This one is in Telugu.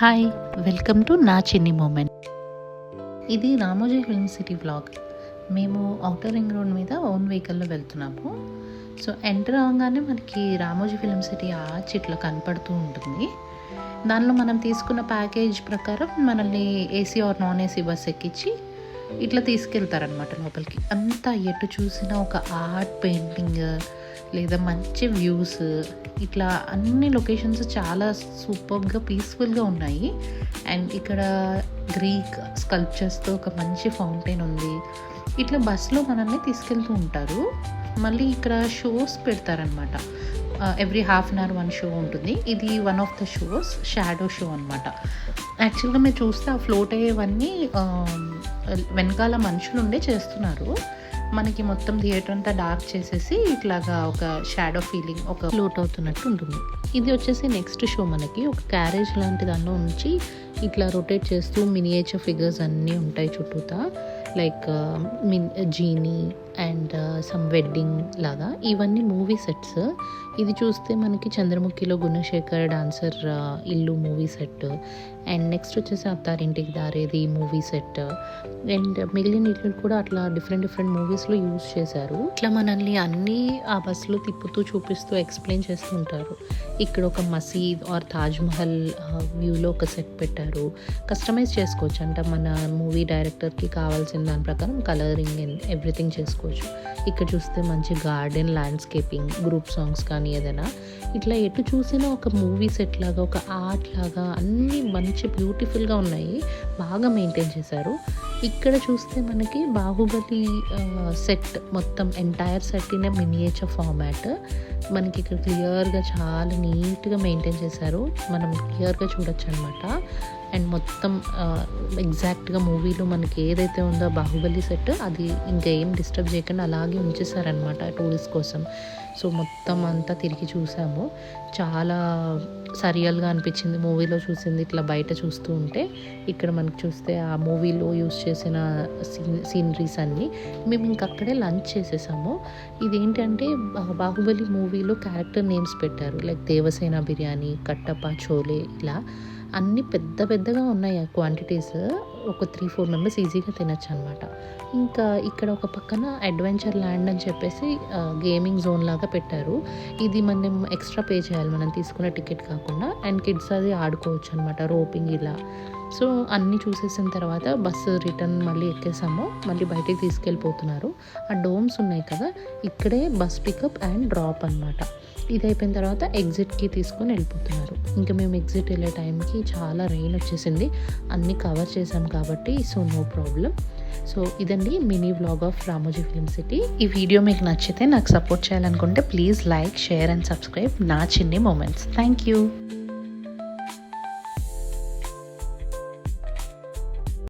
హాయ్, వెల్కమ్ టు నా చిన్ని మూమెంట్. ఇది రామోజీ ఫిల్మ్ సిటీ వ్లాగ్. మేము ఔటర్ రింగ్ రోడ్ మీద ఓన్ వెహికల్లో వెళ్తున్నాము. సో ఎంటర్ అవగానే మనకి రామోజీ ఫిల్మ్ సిటీ ఆర్చ్ ఇట్లా కనపడుతూ ఉంటుంది. దానిలో మనం తీసుకున్న ప్యాకేజ్ ప్రకారం మనల్ని AC or non AC bus ఎక్కించి ఇట్లా తీసుకెళ్తారనమాట లోపలికి. అంతా ఎటు చూసినా ఒక ఆర్ట్ పెయింటింగ్ లేదా మంచి వ్యూస్, ఇట్లా అన్ని లొకేషన్స్ చాలా సూపర్గా పీస్ఫుల్గా ఉన్నాయి. అండ్ ఇక్కడ గ్రీక్ స్కల్ప్చర్స్తో ఒక మంచి ఫౌంటైన్ ఉంది. ఇట్లా బస్లో మనల్ని తీసుకెళ్తూ ఉంటారు. మళ్ళీ ఇక్కడ షోస్ పెడతారనమాట. Every half an hour one show ఉంటుంది. ఇది one of the shows, shadow show అనమాట. యాక్చువల్గా మీరు చూస్తే ఆ ఫ్లోట్ అయ్యేవన్నీ వెనకాల మనుషులు ఉండే చేస్తున్నారు. మనకి మొత్తం థియేటర్ అంతా డార్క్ చేసేసి ఇట్లాగా ఒక షాడో ఫీలింగ్, ఒక ఫ్లోట్ అవుతున్నట్టు ఉంటుంది. ఇది వచ్చేసి నెక్స్ట్ షో. మనకి ఒక క్యారేజ్ లాంటి దానిలో ఉంచి ఇట్లా రొటేట్ చేస్తూ మినియేచర్ ఫిగర్స్ అన్నీ ఉంటాయి చుట్టూతా. Like genie and some wedding లాగా. ఇవన్నీ మూవీ సెట్స్. ఇది చూస్తే మనకి చంద్రముఖిలో గుణశేఖర్ డాన్సర్ ఇల్లు మూవీ సెట్. అండ్ నెక్స్ట్ వచ్చేసి Attarintiki Daredi movie set. And మిగిలిన ఇల్లు కూడా అట్లా డిఫరెంట్ మూవీస్లో యూజ్ చేశారు. ఇట్లా మనల్ని అన్నీ ఆ బస్సులో తిప్పుతూ చూపిస్తూ ఎక్స్ప్లెయిన్ చేస్తూ ఉంటారు. ఇక్కడ ఒక మసీద్ ఆర్ తాజ్మహల్ వ్యూలో ఒక సెట్ పెట్టారు. కస్టమైజ్ చేసుకోవచ్చు, అంటే మన మూవీ డైరెక్టర్కి కావాల్సిన దాని ప్రకారం కలరింగ్ అండ్ ఎవ్రీథింగ్ చేసుకోవచ్చు. ఇక్కడ చూస్తే మంచి గార్డెన్, ల్యాండ్స్కేపింగ్, గ్రూప్ సాంగ్స్ కానీ ఏదైనా ఇట్లా ఎటు చూసినా ఒక మూవీ సెట్ లాగా, ఒక ఆర్ట్ లాగా అన్నీ మంచి బ్యూటిఫుల్గా ఉన్నాయి. బాగా మెయింటైన్ చేశారు. ఇక్కడ చూస్తే మనకి బాహుబలి సెట్ మొత్తం entire set in miniature format మనకి ఇక్కడ క్లియర్గా చాలా నీట్గా మెయింటైన్ చేశారు. మనం క్లియర్గా చూడొచ్చు అనమాట. అండ్ మొత్తం ఎగ్జాక్ట్గా మూవీలో మనకి ఏదైతే ఉందో బాహుబలి సెట్, అది ఇంకా ఏం డిస్టర్బ్ చేయకుండా అలాగే ఉంచేసారనమాట టూరిస్ట్ కోసం. సో మొత్తం అంతా తిరిగి చూసాము. చాలా సరియల్గా అనిపించింది మూవీలో చూసింది ఇట్లా బయట చూస్తూ ఉంటే. ఇక్కడ మనకి చూస్తే ఆ మూవీలో యూస్ చేసిన సీనరీస్ అన్నీ. మేము ఇంక అక్కడే లంచ్ చేసేసాము. ఇదేంటంటే బాహుబలి మూవీలో క్యారెక్టర్ నేమ్స్ పెట్టారు. లైక్ దేవసేన బిర్యానీ, కట్టప్ప, చోలే, ఇలా అన్నీ పెద్దగా ఉన్నాయి క్వాంటిటీస్. ఒక 3-4 మెంబర్స్ ఈజీగా తినచ్చు అనమాట. ఇంకా ఇక్కడ ఒక పక్కన అడ్వెంచర్ ల్యాండ్ అని చెప్పేసి గేమింగ్ జోన్ లాగా పెట్టారు. ఇది మనం ఎక్స్ట్రా పే చేయాలి, మనం తీసుకున్న టికెట్ కాకుండా. అండ్ కిడ్స్ అది ఆడుకోవచ్చు అనమాట, రోపింగ్ ఇలా. సో అన్నీ చూసేసిన తర్వాత బస్సు రిటర్న్ మళ్ళీ ఎక్కేసాము. మళ్ళీ బయటికి తీసుకెళ్ళిపోతున్నారు. ఆ డోమ్స్ ఉన్నాయి కదా, ఇక్కడే బస్ పికప్ అండ్ డ్రాప్ అనమాట. ఇది అయిపోయిన తర్వాత ఎగ్జిట్కి తీసుకొని వెళ్ళిపోతున్నారు. ఇంకా మేము ఎగ్జిట్ వెళ్ళే టైంకి చాలా రెయిన్ వచ్చేసింది. అన్నీ కవర్ చేసాం కాబట్టి సో నో ప్రాబ్లం. సో ఇదండి mini vlog of Ramoji film city. ఈ వీడియో మీకు నచ్చితే నాకు సపోర్ట్ చేయాలనుకుంటే please like, share and subscribe నా చిన్ని మూమెంట్స్. Thank you.